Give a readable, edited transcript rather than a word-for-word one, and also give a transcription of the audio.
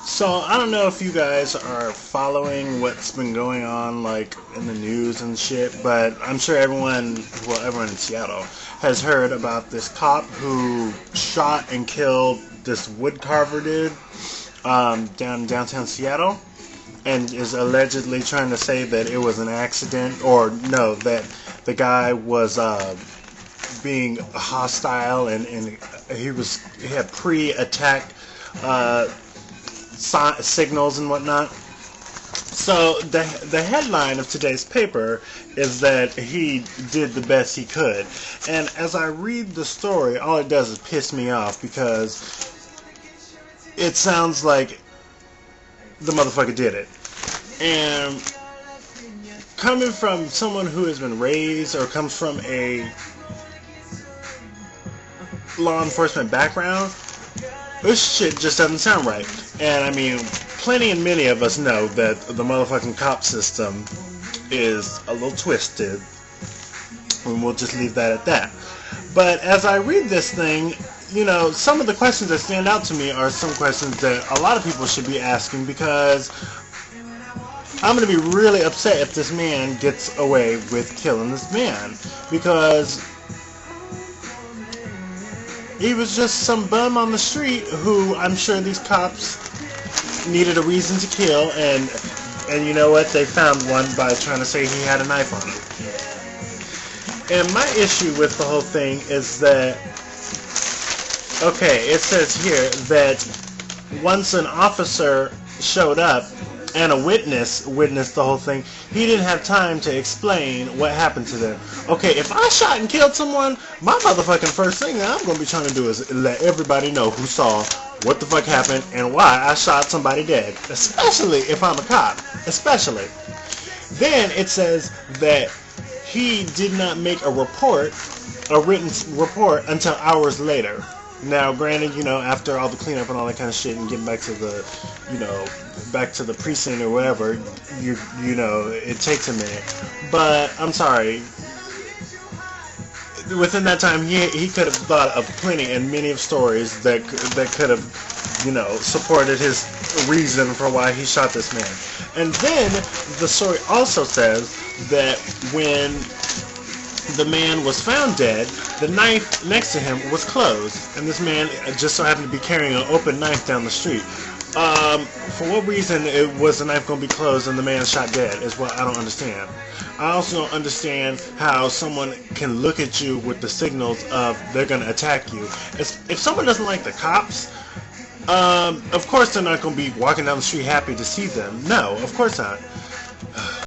So I don't know if you guys are following what's been going on like in the news and shit, but I'm sure everyone in Seattle has heard about this cop who shot and killed this wood carver dude down in downtown Seattle, and is allegedly trying to say that it was an accident, or no, that the guy was being hostile and he had pre-attack signals and whatnot. So the headline of today's paper is that he did the best he could, and as I read the story, all it does is piss me off because it sounds like the motherfucker did it. And coming from someone who has been raised or comes from a law enforcement background, this shit just doesn't sound right. And I mean, plenty and many of us know that the motherfucking cop system is a little twisted, and we'll just leave that at that. But as I read this thing, you know, some of the questions that stand out to me are some questions that a lot of people should be asking, because I'm going to be really upset if this man gets away with killing this man, because he was just some bum on the street who I'm sure these cops needed a reason to kill, and you know what? They found one by trying to say he had a knife on him. And my issue with the whole thing is that, okay, it says here that once an officer showed up and a witness witnessed the whole thing, he didn't have time to explain what happened to them. Okay, if I shot and killed someone, my motherfucking first thing that I'm going to be trying to do is let everybody know who saw what the fuck happened and why I shot somebody dead. Especially if I'm a cop. Especially. Then it says that he did not make a written report until hours later. Now, granted, you know, after all the cleanup and all that kind of shit and getting back to the, you know, back to the precinct or whatever, you know, it takes a minute. But I'm sorry. Within that time, he could have thought of plenty and many of stories that could have, you know, supported his reason for why he shot this man. And then the story also says that when the man was found dead, the knife next to him was closed, and this man just so happened to be carrying an open knife down the street. For what reason was the knife going to be closed and the man shot dead is what I don't understand. I also don't understand how someone can look at you with the signals of they're going to attack you. If someone doesn't like the cops, of course they're not going to be walking down the street happy to see them. No, of course not.